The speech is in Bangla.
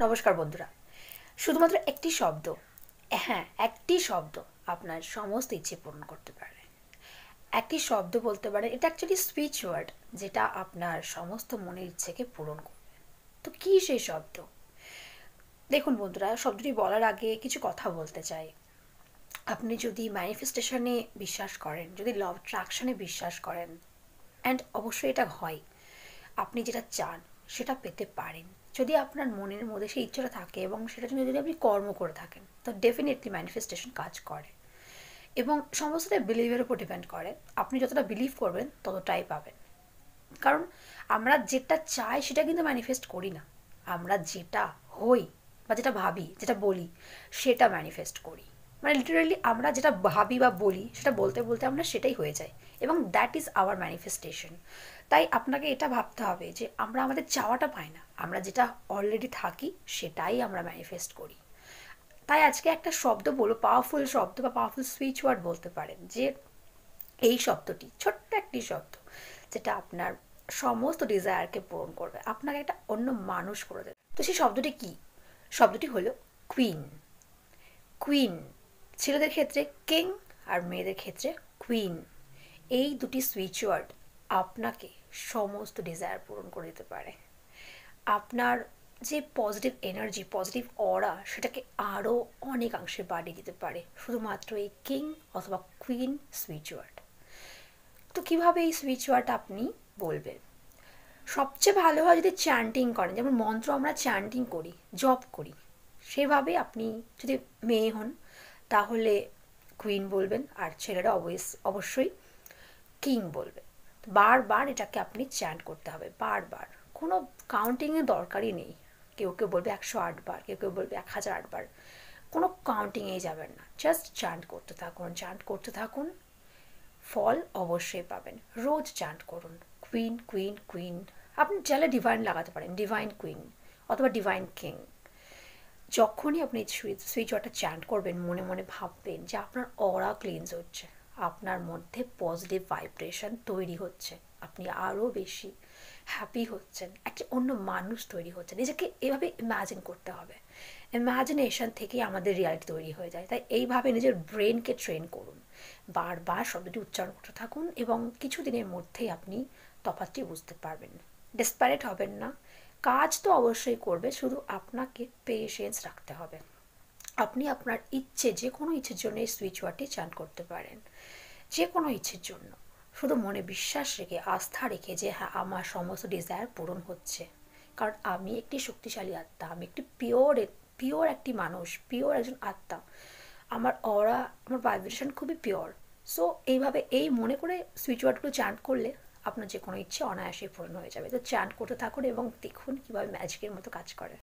নমস্কার বন্ধুরা। শুধুমাত্র একটি শব্দ, হ্যাঁ একটি শব্দ আপনার সমস্ত ইচ্ছে পূরণ করতে পারে। একটি শব্দ বলতে পারেন, এটা অ্যাকচুয়ালি সুইচ ওয়ার্ড, যেটা আপনার সমস্ত মনের ইচ্ছেকে পূরণ করবে। তো কী সেই শব্দ? দেখুন বন্ধুরা, শব্দটি বলার আগে কিছু কথা বলতে চাই। আপনি যদি ম্যানিফেস্টেশনে বিশ্বাস করেন, যদি ল অফ অ্যাট্রাকশনে বিশ্বাস করেন, অ্যান্ড অবশ্যই এটা হয়, আপনি যেটা চান সেটা পেতে পারেন। যদি আপনার মনের মধ্যে সেই ইচ্ছাটা থাকে এবং সেটার জন্য যদি আপনি কর্ম করে থাকেন, তো ডেফিনেটলি ম্যানিফেস্টেশন কাজ করে। এবং সমস্তটা বিলিভের উপর ডিপেন্ড করে। আপনি যতটা বিলিভ করবেন ততটাই পাবেন। কারণ আমরা যেটা চাই সেটা কিন্তু ম্যানিফেস্ট করি না। আমরা যেটা হই বা যেটা ভাবি, যেটা বলি, সেটা ম্যানিফেস্ট করি। মানে লিটারালি আমরা যেটা ভাবি বা বলি সেটা বলতে বলতে আমরা সেটাই হয়ে যাই, এবং দ্যাট ইজ আওয়ার ম্যানিফেস্টেশন। তাই আপনাকে এটা ভাবতে হবে যে আমরা আমাদের চাওয়াটা পাই না, আমরা যেটা অলরেডি থাকি সেটাই আমরা ম্যানিফেস্ট করি। তাই আজকে একটা শব্দ বলো, পাওয়ারফুল শব্দ বা পাওয়ারফুল সুইচ ওয়ার্ড বলতে পারেন, যে এই শব্দটি ছোট্ট একটি শব্দ, যেটা আপনার সমস্ত ডিজায়ারকে পূরণ করবে, আপনাকে একটা অন্য মানুষ করে দেবে। তো সেই শব্দটি কি? শব্দটি হলো কুইন। কুইন, ছেলেদের ক্ষেত্রে কিং আর মেয়েদের ক্ষেত্রে কুইন। এই দুটি সুইচ ওয়ার্ড আপনাকে সমস্ত ডিজায়ার পূরণ করে দিতে পারে। আপনার যে পজিটিভ এনার্জি, পজিটিভ অরা, সেটাকে আরও অনেকাংশে বাড়িয়ে দিতে পারে শুধুমাত্র এই কিং অথবা কুইন সুইচ ওয়ার্ড। তো কীভাবে এই সুইচ ওয়ার্ড আপনি বলবেন? সবচেয়ে ভালো হয় যদি চ্যান্টিং করেন, যেমন মন্ত্র আমরা চ্যান্টিং করি, জপ করি, সেভাবে আপনি যদি মেয়ে হন তাহলে কুইন বলবেন, আর ছেলেরা অবশ্যই কিং বলবে। বারবার এটাকে আপনি চ্যান্ট করতে হবে, বারবার। কোনো কাউন্টিংয়ের দরকারই নেই। কেউ কেউ বলবে 108 বার, কেউ কেউ বলবে 1008 বার। কোনো কাউন্টিংয়েই যাবেন না, জাস্ট চ্যান্ট করতে থাকুন, চ্যান্ট করতে থাকুন, ফল অবশ্যই পাবেন। রোজ চ্যান্ট করুন, কুইন কুইন কুইন। আপনি চাইলে ডিভাইন লাগাতে পারেন, ডিভাইন কুইন অথবা ডিভাইন কিং। যখনই আপনি সুইচ ওয়ার্ডটা চ্যান্ট করবেন, মনে মনে ভাববেন যে আপনার অরা ক্লিনজ হচ্ছে, আপনার মধ্যে পজিটিভ ভাইব্রেশন তৈরি হচ্ছে, আপনি আরও বেশি হ্যাপি হচ্ছেন, একটা অন্য মানুষ তৈরি হচ্ছে। নিজেকে এভাবে ইম্যাজিন করতে হবে। ইম্যাজিনেশন থেকে আমাদের রিয়ালিটি তৈরি হয়ে যায়। তাই এইভাবে নিজের ব্রেনকে ট্রেন করুন, বারবার শব্দটি উচ্চারণ করতে থাকুন, এবং কিছুদিনের মধ্যেই আপনি তফাৎটি বুঝতে পারবেন। ডেসপারেট হবেন না, কাজ তো অবশ্যই করবে, শুধু আপনাকে পেশেন্স রাখতে হবে। আপনি আপনার ইচ্ছে, যে কোনো ইচ্ছের জন্য এই সুইচ ওয়ার্ডটি চান করতে পারেন, যে কোনো ইচ্ছের জন্য। শুধু মনে বিশ্বাস রেখে, আস্থা রেখে যে হ্যাঁ, আমার সমস্ত ডিজায়ার পূরণ হচ্ছে। কারণ আমি একটি শক্তিশালী আত্মা, আমি একটি পিওর পিওর একটি মানুষ, পিওর একজন আত্মা। আমার অরা, আমার ভাইব্রেশন খুবই পিওর। সো এইভাবে এই মনে করে সুইচ ওয়ার্ডগুলো চ্যান্ট করলে আপনার যে কোনো ইচ্ছে অনায়াসেই পূরণ হয়ে যাবে। তো চ্যান্ট করতে থাকুন এবং দেখুন কীভাবে ম্যাজিকের মতো কাজ করে।